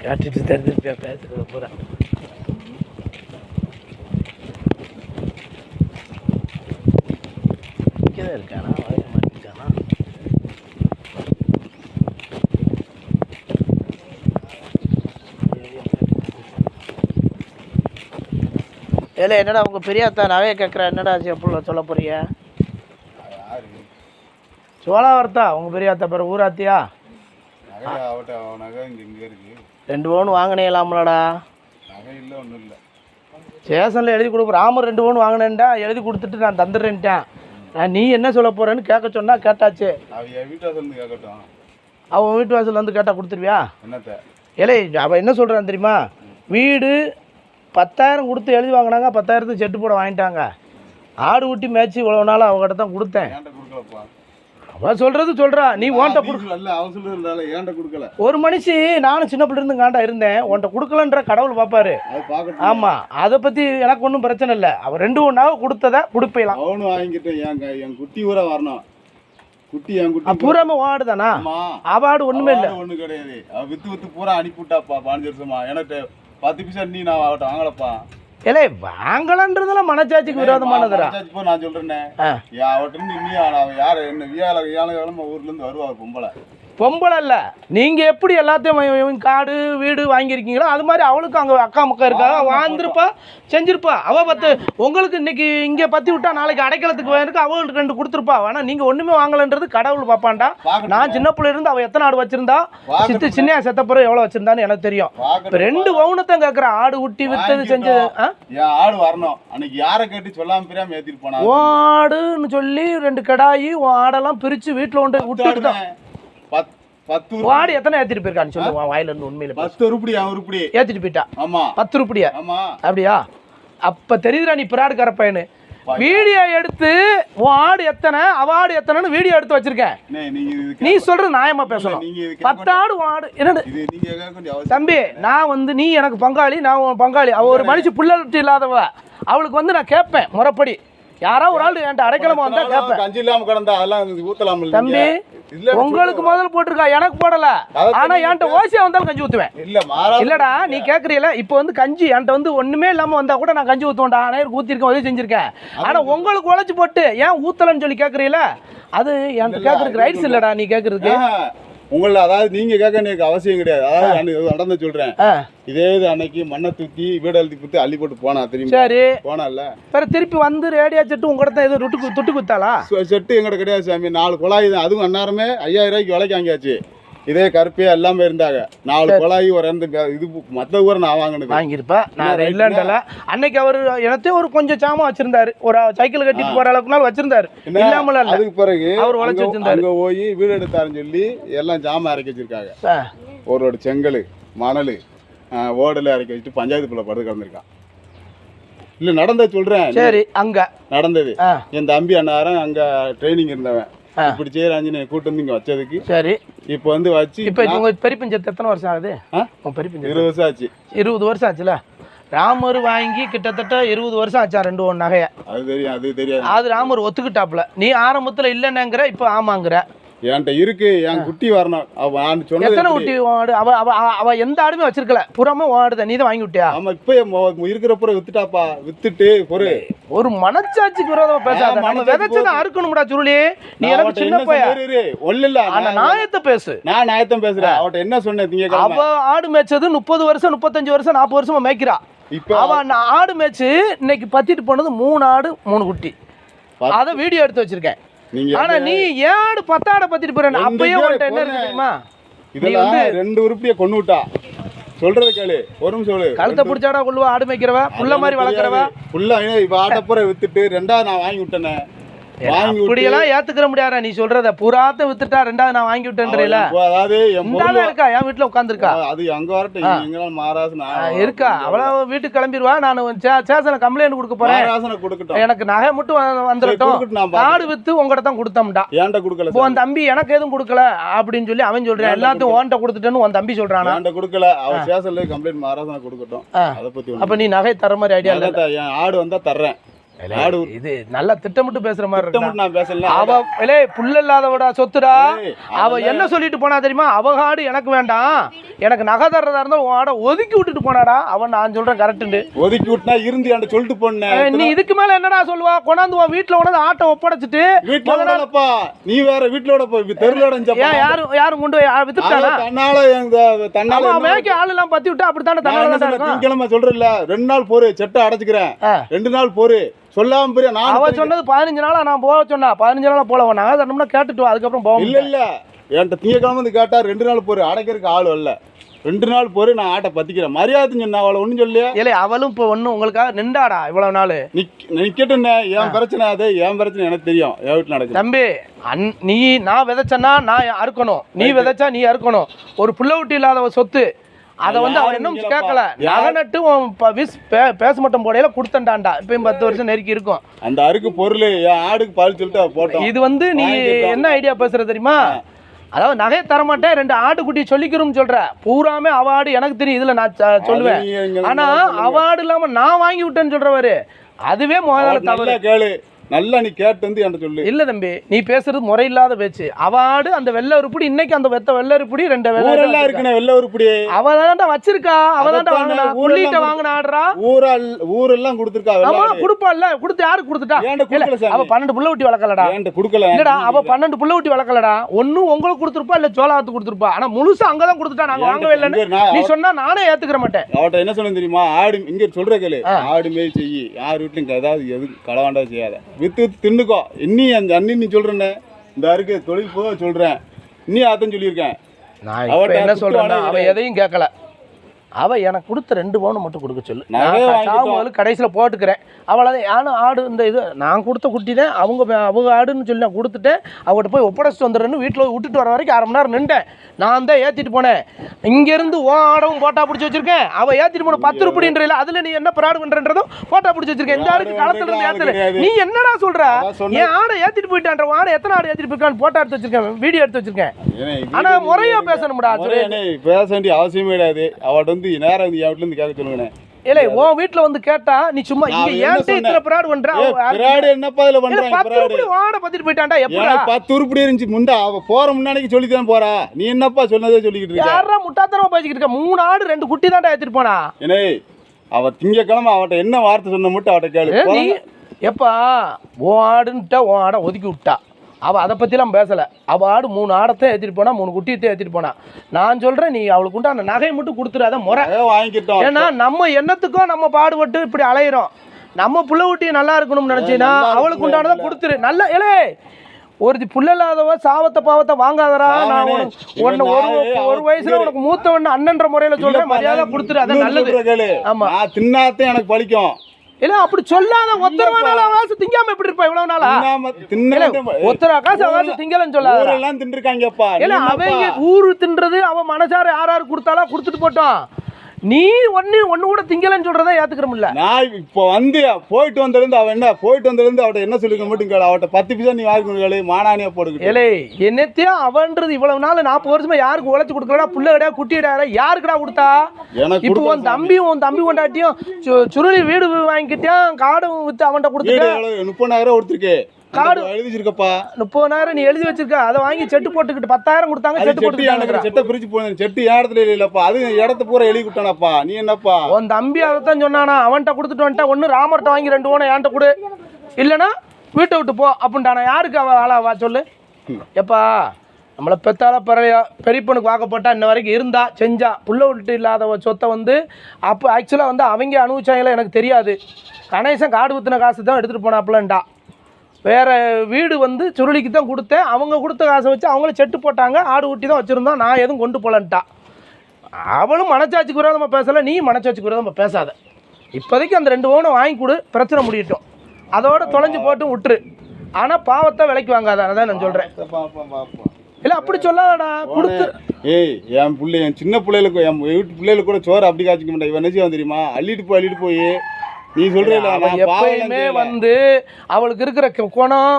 காட்டிட்டு தெரிஞ்சிருப்பியா பேசுறது பூரா. இங்கதான் இருக்கானா வளைய மாட்டிருக்கானா? ஏல என்னடா உங்க பெரியாத்தா நகைய கேட்குறா, என்னடா எப்படி சொல்ல போறிய? சோழாவரத்தா உங்க பெரியாத்தா பேர் ஊராத்தியா? 2 பவுன் வாங்கினேலாம்லடா. ஸ்டேஷனில் எழுதி கொடுப்போம். ராமர் 2 பவுன் வாங்கினேன்டா, எழுதி கொடுத்துட்டு நான் தந்துடுறேன்ட்டேன். நீ என்ன சொல்ல போறேன்னு கேட்க சொன்னா கேட்டாச்சு. அவன் வீட்டு வாசல் வந்து கேட்டால் கொடுத்துருவியா? ஏலே அவன் என்ன சொல்கிறான் தெரியுமா? வீடு 10,000 கொடுத்து எழுதி வாங்கினாங்க, 10,000 செட்டு போட வாங்கிட்டாங்க. ஆடு ஊட்டி மேய்ச்சி இவ்வளோ நாள் அவங்ககிட்ட தான் கொடுத்தேன். அவன் சொல்றது சொல்றா, நீ ஓன்ட்ட கொடுக்கல. ஒரு மனுஷி நானும் சின்ன பிள்ளை இருந்து காண்டா இருந்தேன், உன்ட்ட கொடுக்கலன்ற கடவுள் பார்ப்பாரு. ஆமா, அதை பத்தி எனக்கு ஒன்றும் பிரச்சனை இல்லை. அவன் 2 ஒன்னாக கொடுத்ததை கொடுப்பலாம். அவனும் வாங்கிட்டேன். என் குட்டி ஊரா வரணும். குட்டி என் குட்டி பூராம வாடுதானா? அவாடு ஒண்ணுமே இல்லை. ஒண்ணு கிடையாது. வித்து பூரா அனுப்பிவிட்டாப்பா 15 வருஷமா. எனக்கு 10 பைசா நீ நான் அவட்ட வாங்கலப்பா. ஏலே வாங்கலான்றதெல்லாம் மனச்சாட்சிக்கு விரோதமானதுடா. நான் சொல்றேன், அவட்ட நீ யாரு என்ன வியாழக்கிழமை ஊர்ல இருந்து வருவா பொம்பளை இல்ல. நீங்க எப்படி எல்லாத்தையும் காடு வீடு வாங்கியிருக்கீங்களோ அது மாதிரி அவளுக்கு அங்க அக்கா மக்கா இருக்கா, வாழ்ந்துருப்பா, செஞ்சிருப்பா. அவ 10 உங்களுக்கு இன்னைக்கு இங்க பத்தி விட்டா நாளைக்கு அடைக்கலத்துக்கு வேணுக்கு அவளுக்கு 2 கொடுத்துருப்பா. வேணா நீங்க ஒண்ணுமே வாங்கலன்றது கடவுள் பாப்பான்டா. நான் சின்ன பிள்ளை இருந்து அவ எத்தனை ஆடு வச்சிருந்தா, சின்ன செத்தப்புறம் எவ்வளவு வச்சிருந்தான்னு எனக்கு தெரியும். 2 பவுனத்தான் கேட்கற. ஆடு ஊட்டி வித்தது செஞ்சது ஆடு வரணும். அன்னைக்கு யாரை கேட்டு சொல்லாம பிரியாம ஏத்திட்டு போனா ஆடுன்னு சொல்லி 2 கடாயி ஆடெல்லாம் பிரிச்சு வீட்டுல கொண்டு விட்டுட்டு தான். 10 ஆடு எத்தனை ஏத்திட்டு போயிருக்கான்னு சொல்லுவா வாயில இருந்து. உண்மையில 10 ரூபாய் உருப்படி ஏத்திட்டு போயிட்டா. ஆமா 10 ரூபாய். ஆமா அப்படியா? அப்ப தெரியுதுடா நீ பிராடுக்கார பையனு. வீடியோ எடுத்து உன் ஆடு எத்தனை அவ ஆடு எத்தனைன்னு வீடியோ எடுத்து வச்சிருக்கேன். நீ சொல்றது நியாயமா பேசணும். 10 ஆடு ஆடு என்னது தம்பி? நான் வந்து நீ எனக்கு பங்காளி, நான் உன் பங்காளி. அவ ஒரு மனுஷி பிள்ளை இல்லாதவ. அவளுக்கு வந்து நான் கேட்பேன் முறைப்படி. யாரா ஒரு ஆள் என்கிட்ட அடைக்கலமா வந்தா கேட்பேன். கஞ்சி இல்லாம கிடந்தா அதெல்லாம் ஊத்தலாம் தம்பி. உங்களுக்கு முதல்ல போட்டிருக்கா, எனக்கு போடல. ஆனா என்கிட்ட ஓசியா வந்தாலும் கஞ்சி ஊத்துவேன். இல்லடா நீ கேக்குறீல, இப்ப வந்து கஞ்சி என்கிட்ட வந்து ஒண்ணுமே இல்லாம வந்தா கூட நான் கஞ்சி ஊத்துவேன்டா. நேருக்கு ஊத்திருக்கேன், உதவி செஞ்சிருக்கேன். ஆனா உங்களுக்கு உழைச்சு போட்டு ஏன் ஊத்தலன்னு சொல்லி கேக்குறீல, அது என்கிட்ட கேக்குறதுக்கு ரைட்ஸ் இல்லடா நீ கேக்குறதுக்கு. உங்கள அதாவது நீங்க கேட்க எனக்கு அவசியம் கிடையாது. அதாவது நடந்து சொல்றேன். இதே இது அன்னைக்கு மண்ணை தூக்கி வீடு எழுதி குத்தி அள்ளி போட்டு போனா தெரியும். சரி போனால திருப்பி வந்து ரேடியா செட்டு உங்கள்கிட்ட எது துட்டு குத்தாளா? செட்டு எங்கிட்ட கிடையாது சாமி. 4 குழாய் தான். அதுவும் அந்நேரமே 5000 ரூபாய்க்கு விலைக்கு வாங்கியாச்சு. இதே கருப்பே எல்லாமே இருந்தாங்க. 4 குழாய் ஒரு இது மற்ற ஊரை நான் வாங்கியிருப்பேன். நான் இல்லைன்றல அன்னைக்கு அவர் எனத்தையும் ஒரு கொஞ்சம் சாமா வச்சிருந்தாரு. ஒரு சைக்கிள் கட்டிட்டு போற அளவுக்கு வச்சிருந்தாரு. இல்லாமல அதுக்கு பிறகு அவர் உழைச்சு வச்சிருந்தாரு. அங்க போய் வீடு எடுத்தாருன்னு சொல்லி எல்லாம் ஜாமான் இறக்கி வச்சிருக்காங்க. ஒரு செங்கல் மணல் ஓடல இறக்கி வச்சுட்டு பஞ்சாயத்துக்குள்ள படுத்து கிடந்திருக்கான். இல்ல நடந்த சொல்றேன். சரி அங்க நடந்தது. என் தம்பி அண்ணாரன் அங்க ட்ரைனிங் இருந்தவன். இப்படி செய்யற ஆஞ்சநேய கூட்டு வந்து இங்க வச்சதுக்கு சரி இப்ப வந்து வச்சு இப்ப உங்க பெரியப்பஞ்சத்து எத்தனை வருஷம் ஆகுது? 20 வருஷம் ஆச்சு. 20 வருஷம் ஆச்சுல. ராமர் வாங்கி கிட்டத்தட்ட 20 வருஷம் ஆச்சா 2 1 நகைய. அது தெரியாது. அது ராமர் ஒத்துக்கிட்டாப்ல. நீ ஆரம்பத்துல இல்லைன்னுங்கிற, இப்ப ஆமாங்கிற. என்கிட்ட இருக்கு. என் குட்டி வரணும். எத்தனை குட்டி? அவ எந்த ஆடுமே வச்சிருக்கல. புறமே ஆடுத நீ தான் வாங்கி விட்டியா? ஆமா இப்ப இருக்கிற புற வித்துட்டாப்பா. வித்துட்டு ஒரு மனச்சாட்சிக்கு விரோதமா பேசாத. நம்ம விதைச்சதை அறுக்கணும்டா சுருளி. நீ எனக்கு சின்ன பையன் ஒல்ல. ஆனா நியாயத்தை பேசு. நான் நியாயத்தை பேசுறேன். அவட்ட என்ன சொன்னேன்? அவ ஆடு மேய்ச்சது 30 வருஷம் 35 வருஷம் 40 வருஷமா மேய்க்கிறா. அவ ஆடு மேய்ச்சு இன்னைக்கு பத்திட்டு போனது 3 ஆடு 3 குட்டி. அத வீடியோ எடுத்து வச்சிருக்கேன். ஆனா நீ ஏடு 10 ஆடை பத்திட்டு போற. அப்பயே உன்கிட்ட என்ன இருக்கு தெரியுமா? இதெல்லாம் 2 உருப்படியை கொண்டு விட்டா. சொல்றது கேளு. ஒரு நிமிஷம் சொல்லு. கழுத்தை பிடிச்சாடா கொள்ளுவா. ஆடு மேய்க்கிறவ புள்ள மாதிரி வளர்க்குறவ புள்ள. இப்ப ஆட்டப்புற வித்துட்டு 2வது நான் வாங்கி விட்டேனே. இப்படியெல்லாம் ஏத்துக்கிற முடியாதா நீ சொல்றத? புறாத்த வித்துட்டா 2வது நான் வாங்கி விட்டேன்றீல. அதாவது இருக்கா என் வீட்டுல உட்காந்துருக்கா. அது அங்க வரட்டும் இருக்கா. அவ்வளவு வீட்டுக்கு கிளம்பிடுவா. நான் சேசன கம்ப்ளைண்ட் கொடுக்க போறேன். எனக்கு நகை மட்டும் வந்துடட்டும். ஆடு வித்து உங்ககிட்ட தான் கொடுத்தோம்டா. ஏன்ட்ட கொடுக்கல? உன் தம்பி எனக்கு எதுவும் கொடுக்கல அப்படின்னு சொல்லி அவன் சொல்றான். எல்லாத்தையும் ஓன்ட்ட கொடுத்துட்டேன்னு உன் தம்பி சொல்றானா? ஏன்ட்ட கொடுக்கல. அவன் சேசன்ல கம்ப்ளைண்ட் மகாராசன கொடுக்கட்டும். அத பத்தி அப்ப நீ நகை தர மாதிரி ஐடியா இல்ல. என் ஆடு வந்தா தர்றேன். ஆடு இது நல்லா திட்டமிட்டு பேசுற மாதிரி இருக்கு. திட்டமிட்டு நான் பேசல. அவ புள்ள இல்லாதவடா சொத்துடா. அவ என்ன சொல்லிட்டு போனா தெரியுமா? அவ ஆடு எனக்கு வேண்டாம், எனக்கு நகை தர்றதா இருந்தா உன் ஆடை ஒதுக்கி விட்டுட்டு போனாடா. அவன் நான் சொல்றேன் கரெக்டுண்டு. ஒதுக்கி விட்டுனா இருந்து என்கிட்ட சொல்லிட்டு போனேன். நீ இதுக்கு மேல என்னடா சொல்லுவா? கொண்டாந்து உன் வீட்டுல கொண்டாந்து ஆட்டை ஒப்படைச்சிட்டு வீட்டுலப்பா நீ வேற வீட்டுலோட போய் தெருலோட யாரும் கொண்டு போய் வித்துட்டானா? தன்னால மேய்க்க ஆள் எல்லாம் பத்தி விட்டா அப்படித்தானே தன்னால திங்கக்கிழமை சொல்றேன்ல 2 நாள் போரு செட்டை அடைச்சுக்கிறேன் 2 நாள் போரு சொல்லாம பெரிய நான் அவ சொன்னது 15 நாளா நான் போக சொன்னா 15 நாளா போல நாங்க தரணும்னா கேட்டுட்டு வா, அதுக்கப்புறம் போவோம். இல்ல என்கிட்ட திங்கக்கிழமை வந்து கேட்டா 2 நாள் போரு அடைக்கிறதுக்கு ஆள் இல்ல 2 நாள் போரு நான் ஆட்டை பத்திக்கிறேன் மரியாதை சொன்ன அவளை ஒன்றும் சொல்லியா? இல்லை அவளும் இப்போ ஒன்றும் உங்களுக்காக நின்றாடா இவ்வளவு நாள் நிக்கட்டுண்ணே. என் பிரச்சனை அது என் பிரச்சனை எனக்கு தெரியும். என் வீட்டில் நடக்குது தம்பி. நீ நான் விதைச்சேன்னா நான் அறுக்கணும், நீ விதைச்சா நீ அறுக்கணும். ஒரு புள்ள ஊட்டி இல்லாத சொத்து அதை வந்து அவன் இன்னும் கேட்கல. நகை நட்டு பேச மட்டும் போடையில கொடுத்தண்டாண்டா. இப்பயும் 10 வருஷம் நெருக்கி இருக்கும். அந்த அறுக்கு பொருள் என் ஆடுக்கு பால் சொல்லிட்டு போட்டோம். இது வந்து நீ என்ன ஐடியா பேசுற தெரியுமா? அதாவது நகை தரமாட்டேன் 2 ஆட்டுக்குட்டி சொல்லிக்கிறோம்னு சொல்ற. பூராமே அவார்டு எனக்கு தெரியும், இதுல நான் சொல்லுவேன். ஆனா அவார்டு இல்லாம நான் வாங்கி விட்டேன்னு சொல்றவரு அதுவே முதல்ல தவறு. கேளு நல்லா நீ கேட்டு வந்து என்கிட்ட சொல்லு. இல்ல தம்பி நீ பேசுறது முறையில்லாத பேச்சு. அவார்டு அந்த வெள்ளை உருப்படி இன்னைக்கு அந்த வெள்ளை உருப்படி 2 வெள்ளை இருக்குனே வெள்ளை உருப்படி அவதான்டா வச்சிருக்கா. அவதான்டா வாங்குனா புள்ளிட்ட வாங்குன ஆடுறா. ஊரெல்லாம் கொடுத்துருக்கா. ஆமா கொடுப்பால்ல. கொடுத்து யாருக்கு கொடுத்துட்டா? அவ 12 புள்ள ஊட்டி வளர்க்கலடா. என்கிட்ட கொடுக்கல. இல்லடா அவ 12 புள்ள ஊட்டி வளர்க்கலடா. ஒண்ணு உங்களுக்கு கொடுத்துருப்பா இல்ல சோளாத்து கொடுத்துருப்பா. ஆனா முழுசா அங்கதான் கொடுத்துட்டா. நாங்க வாங்கவே இல்லைன்னு நீ சொன்னா நானே ஏத்துக்கிற மாட்டேன். அவட்ட என்ன சொன்ன தெரியுமா? ஆடு இங்க சொல்ற கேளு. ஆடு மேய் செய்யி யார் வீட்லயும் ஏதாவது எது களவாண்டா செய்யாத. வித்து தின்னுக்கோ. இன்னி அந்த அண்ணி நீ சொல்றேன்னு இந்த அருக்கு தொழில் போக சொல்றேன். இன்னி அதான் சொல்லியிருக்கேன். நான் என்ன சொல்றேன்னா அவ எதையும் கேட்கல. அவ எனக்கு கொடுத்த 2 பவுன் மட்டும் கொடுக்க சொல்லு. நான் கடைசியில் போட்டுக்கிறேன். அவ்வளோதான். யானும் ஆடு இந்த இது நான் கொடுத்த குட்டி தான் அவங்க ஆடுன்னு சொல்லி நான் கொடுத்துட்டேன். அவங்ககிட்ட போய் ஒப்படைச்சிட்டு வந்துடுறேன்னு வீட்டில் விட்டுட்டு வர வரைக்கும் 1/2 மணி நேரம் நின்றேன். நான் தான் ஏற்றிட்டு போனேன். இங்கேருந்து ஓ ஆடவும் போட்டா பிடிச்சி வச்சிருக்கேன். அவள் ஏற்றிட்டு போன 10 ரூபாய்ன்றல அதில் நீ என்ன ப்ராடு பண்ணுறதும் போட்டா பிடிச்சி வச்சிருக்கேன். இந்த ஆடுக்கு களத்துல இருந்து ஏற்றுல நீ என்னடா சொல்ற? என் ஆடை ஏற்றிட்டு போயிட்டான்ற ஆடை எத்தனை ஆடு ஏற்றிட்டு போயிருக்கான்னு போட்டோ எடுத்து வச்சிருக்கேன், வீடியோ எடுத்து வச்சிருக்கேன். ஆனால் முறையாக பேசணும்டா. பேச வேண்டிய அவசியமே கிடையாது. அவட்ட வந்து நேரம் வந்து என் வீட்டுல இருந்து கேட்க சொல்லுவேன். இல்ல உன் வீட்ல வந்து கேட்டா நீ சும்மா இங்க ஏன்டே இத்தனை பிராட் பண்ற? பிராட் என்னப்பா இதுல பண்றாங்க? 10 ரூபாய் வாட பத்திட்டு போய்டான்டா. எப்படா 10 ரூபாய் இருந்துச்சு முண்டா? அவ போற முன்னாடிக்கு சொல்லி தான் போறா. நீ என்னப்பா சொன்னதே சொல்லிக்கிட்டு இருக்க? யாரா முட்டாத்தனமா பேசிக்கிட்டு இருக்க? 3 ஆடு 2 குட்டி தான்டா ஏத்திட்டு போனா. ஏனே அவ திங்கக்கிழமை அவட்ட என்ன வார்த்தை சொன்ன மட்டும் அவட்ட கேளு. நீ எப்பா உன் ஆடுன்ட்டா உன் ஆடை ஒதுக்கி விட்டா. அவள் அதை பற்றிலாம் பேசலை. அவள் ஆடு 3 ஆடத்தை ஏற்றிட்டு போனா, 3 குட்டியத்தை ஏற்றிட்டு போனா. நான் சொல்கிறேன் நீ அவளுக்கு உண்டான நகையை மட்டும் கொடுத்துடாத முறை வாங்கிக்கிட்டோம். ஏன்னா நம்ம என்னத்துக்கும் நம்ம பாடுபட்டு இப்படி அலையிறோம். நம்ம புள்ள ஊட்டி நல்லா இருக்கணும்னு நினச்சின்னா அவளுக்கு உண்டானதை கொடுத்துரு. நல்லா ஏலே ஒரு புள்ள இல்லாதவ சாவத்தை பாவத்தை வாங்காதரா. நான் உன்னை ஒரு வயசுல உனக்கு மூத்தவன் அண்ணன்ற முறையில் சொல்கிறேன். மரியாதை கொடுத்துரு. அதான் நல்லது. ஆமாம் தின்னாத்தான் எனக்கு பழிக்கும். இல்ல அப்படி சொல்லாத. ஒத்தரவானால அவகாசம் திங்காம எப்படி இருப்பா இவ்வளவு நாளா? ஒத்தர அவகாசம் திங்கலன்னு சொல்லாத. ஊரெல்லாம் தின்றுக்காங்கப்பா. இல்ல அவங்க ஊரு தின்றது அவ மனசார யாராரு கொடுத்தாலா கொடுத்துட்டு போட்டோம். நீ ஒன்னு கூட திங்கலன்னு சொல்றதை ஏத்துக்கிறோம்ல. நான் இப்போ வந்து போயிட்டு வந்திருந்து அவன் என்ன போயிட்டு வந்திருந்து அவட்ட என்ன சொல்லிக்க மட்டும் கேளு. அவட்ட 10 பைசா நீ வாங்கி கேளு. மானானியா போடுங்க. ஏலே என்னத்தையும் அவன்றது இவ்வளவு நாள் 40 வருஷமா யாருக்கு உழைச்சு கொடுக்கலடா? புள்ள கிடையாது குட்டி கிடையாது. யாருக்குடா கொடுத்தா? இப்போ உன் தம்பி கொண்டாட்டியும் சுருளி வீடு வாங்கிக்கிட்டான். காடும் வித்து அவன்கிட்ட கொடுத்துட்டு 30,000 கொடுத்துருக்கு. காடு எழுதி வச்சிருக்கப்பா. 30,000 நீ எழுதி வச்சிருக்க. அதை வாங்கி செட்டு போட்டுக்கிட்டு 10,000 கொடுத்தாங்க. செட்டு போட்டு செட்டை பிரிச்சு போனேன். செட்டு இடத்துல இல்லப்பா. அது இடத்த பூரா எழுதி விட்டானப்பா. நீ என்னப்பா? உன் தம்பி அதைத்தான் சொன்னானா? அவன்கிட்ட கொடுத்துட்டு வந்துட்டா ஒன்னு ராமர்கிட்ட வாங்கி 2 ஓனை என்கிட்ட கொடு, இல்லைன்னா வீட்டை விட்டு போ அப்படின்ட்டானா. யாருக்கு அவ ஆளாவா சொல்லு? எப்பா நம்மளை பெத்தால பெரியப்பனுக்கு வாக்கப்பட்டா இன்ன வரைக்கும் இருந்தா செஞ்சா. புள்ள விட்டு இல்லாத சொத்தை வந்து அப்போ ஆக்சுவலாக வந்து அவங்க அனுபவிச்சாங்களா எனக்கு தெரியாது. கணேசன் காடு வித்துன காசு தான் எடுத்துகிட்டு போனாப்புலன்டா. வேறு வீடு வந்து சுருளிக்கு தான் கொடுத்தேன். அவங்க கொடுத்த காசை வச்சு அவங்கள செட்டு போட்டாங்க. ஆடு ஊட்டி தான் வச்சுருந்தோம். நான் எதுவும் கொண்டு போகலன்ட்டா. அவளும் மனச்சாட்சிக்கு விரோதமாக பேசலை, நீ மனச்சாட்சிக்கு விரோதமாக பேசாத. இப்போதைக்கு அந்த 2 ஓனை வாங்கி கொடு, பிரச்சனை முடியட்டும். அதோட தொலைஞ்சு போட்டு விட்டுரு. ஆனால் பாவத்தை விலைக்கு வாங்காத. அதான் நான் சொல்கிறேன். இல்லை அப்படி சொல்லாதடா. கொடுத்து என் பிள்ளை என் சின்ன பிள்ளைகளுக்கு என் வீட்டு பிள்ளைகளுக்கு கூட சோறு அப்படி காய்ச்சிக்க மாட்டேன். இவன் நினைச்சு தெரியுமா? அள்ளிட்டு போய் நீ சொல்ற எப்பயுமே வந்து அவளுக்கு இருக்கிற குணம்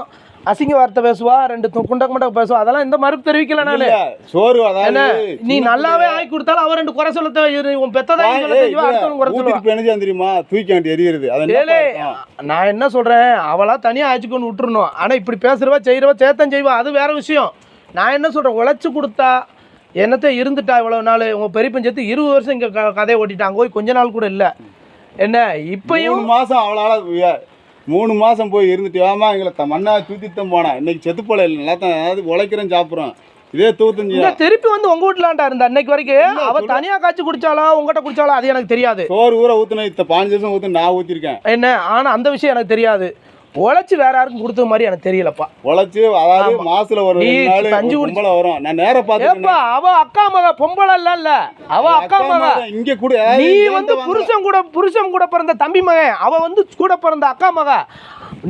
அசிங்க வார்த்தை பேசுவா, 2 குண்டக்க மண்டக்க பேசுவா, அதெல்லாம் இந்த மறுப்பு தெரிவிக்கல நானு. சோறு அதாவது நீ நல்லாவே ஆக்கி கொடுத்தாலும் அவ 2 குறை சொல்ல தேவை, உன் பெத்ததான் சொல்ல தெரியுமா, அடுத்தவங்க குறை சொல்லுவா. பெணஜான் தெரியுமா, தூக்கி ஆண்டி எரியுது. நான் என்ன சொல்றேன், அவளா தனியா ஆச்சுக்கொண்டு விட்டுறணும். ஆனா இப்படி பேசுறவா செய்யறவா சேத்தம் செய்வா, அது வேற விஷயம். நான் என்ன சொல்றேன், உழைச்சு கொடுத்தா என்னத்த இருந்துட்டா இவ்வளவு நாள். உங்க பெரியப்பன் சேர்த்து 20 வருஷம் இங்க கதையை ஓட்டிட்டாங்க, போய் கொஞ்ச நாள் கூட இல்ல. என்ன இப்பயும் 3 மாசம் அவளால 3 மாசம் போய் இருந்துட்டு வாமா எங்களை மண்ணா தூத்தித்தான் போனேன். இன்னைக்கு செத்து போல இல்லை, நல்லா தான் அதாவது உழைக்கிறேன் சாப்பிட்றோம். இதே தூத்தஞ்சு திருப்பி வந்து உங்க வீட்டுலாண்டா இருந்தா அன்னைக்கு வரைக்கும். அவ தனியா காய்ச்சி குடிச்சாலா உங்ககிட்ட குடிச்சாலா அது எனக்கு தெரியாது. சோறு ஊற ஊத்துன 15 வருஷம் ஊத்து நான் ஊத்திருக்கேன் என்ன. ஆனா அந்த விஷயம் எனக்கு தெரியாது. உழைச்சு வேற யாருக்கும் கொடுத்த மாதிரி எனக்கு தெரியலப்பா. உழைச்சு அதாவது மாசத்துல ஒரு பொம்பளை வரும். நான் நேர பார்த்தேன். அவ அக்கா மக பொம்பளை இல்ல, அவ அக்கா மக. இங்க கூட நீ வந்து புருஷன் கூட பிறந்த தம்பி மகன், அவ வந்து கூட பிறந்த அக்கா மக.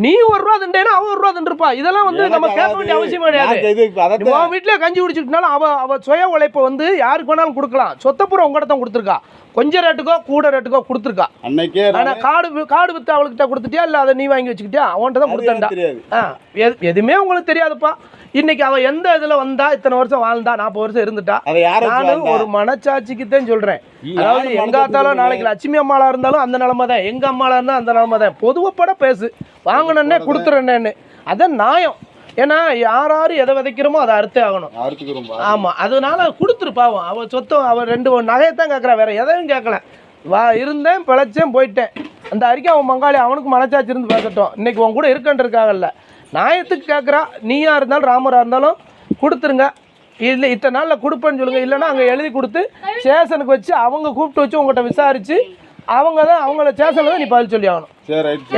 நீ 1 ரூபா திண்டேனா அவ 1 ரூபா தின்றுப்பா. இதெல்லாம் வந்து நம்ம கேட்க வேண்டிய அவசியம் கிடையாது. உன் வீட்டுல கஞ்சி குடிச்சுக்கிட்டாலும் அவ சுய உழைப்ப வந்து யாருக்கு வேணாலும் கொடுக்கலாம். சொத்தப்புறம் உங்ககிட்ட தான் கொடுத்துருக்கா. கொஞ்சம் ரேட்டுக்கோ கூட ரேட்டுக்கோ கொடுத்துருக்கா அன்னைக்கே. ஆனா காடு வித்து அவளுக்கிட்ட கொடுத்துட்டியா இல்ல அதை நீ வாங்கி வச்சுக்கிட்டியா? அவன்கிட்ட தான் கொடுத்தா. எதுவுமே உங்களுக்கு தெரியாதுப்பா. இன்னைக்கு அவ எந்த இதுல வந்தா, இத்தனை வருஷம் வாழ்ந்தா, 40 வருஷம் இருந்துட்டா. நானும் ஒரு மனச்சாட்சிக்குத்தான் சொல்றேன். அதாவது எங்க ஆத்தாலும் நாளைக்கு லட்சுமி அம்மாளா இருந்தாலும் அந்த நிலைமை தான், எங்க அம்மாளா இருந்தாலும் அந்த நிலைமை தான். பொதுவப்பட பேசு, வாங்கணுன்னே கொடுத்துறேன்னு. அதான் நியாயம். ஏன்னா யாரு எதை விதைக்கிறோமோ அதை அறுத்தே ஆகணும். ஆமா, அதனால கொடுத்துருப்பாவும். அவ சொத்தம் அவ 2 நகையத்தான் கேட்கறா, வேற எதையும் கேட்கல. இருந்தேன் பிழைச்சேன் போயிட்டேன். அந்த அறிக்கை அவன் மங்காளி அவனுக்கு மனச்சாட்சி இருந்து பேசட்டும். இன்னைக்கு உன் கூட இருக்கன்றிருக்காங்கல்ல, நியாயத்துக்கு கேட்குறா. நீயா இருந்தாலும் ராமரா இருந்தாலும் கொடுத்துருங்க. இல்லை இத்தனை நாளில் கொடுப்பேன்னு சொல்லுங்க. இல்லைன்னா அங்கே எழுதி கொடுத்து ஸ்டேஷனுக்கு வச்சு அவங்க கூப்பிட்டு வச்சு உங்கள்கிட்ட விசாரிச்சு அவங்க தான் அவங்கள ஸ்டேஷனில் தான் நீ பதில் சொல்லி ஆகணும்.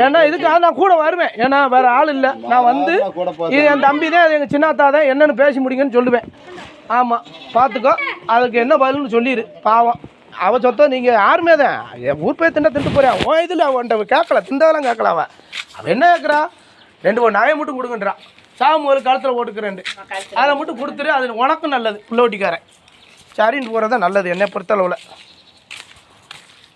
ஏன்னா இதுக்காக நான் கூட வருவேன். ஏன்னா வேற ஆள் இல்லை. நான் வந்து இது என் தம்பி தான், எங்கள் சின்னாத்தா தான், என்னென்னு பேசி முடிங்கன்னு சொல்லுவேன். ஆமாம் பார்த்துக்கோ, அதுக்கு என்ன பதில்னு சொல்லிடு. பாவம் அவ சொத்த நீங்கள் யாருமே தான் ஊர் போய் திண்டு போறியா. உன் இதில் அவன்கிட்ட கேட்கல, திண்டதெல்லாம் கேட்கல. அவன் என்ன கேட்குறா, 2 நகை மட்டும் கொடுங்கன்றா. சாமி ஒரு கழுத்தில் போட்டுக்கிறேன், அதை மட்டும் கொடுத்துரு. அது உனக்கும் நல்லது, பிள்ளை ஓட்டிக்காரன் சரின்னு போகிறது தான் நல்லது என்னை பொறுத்தளவில்.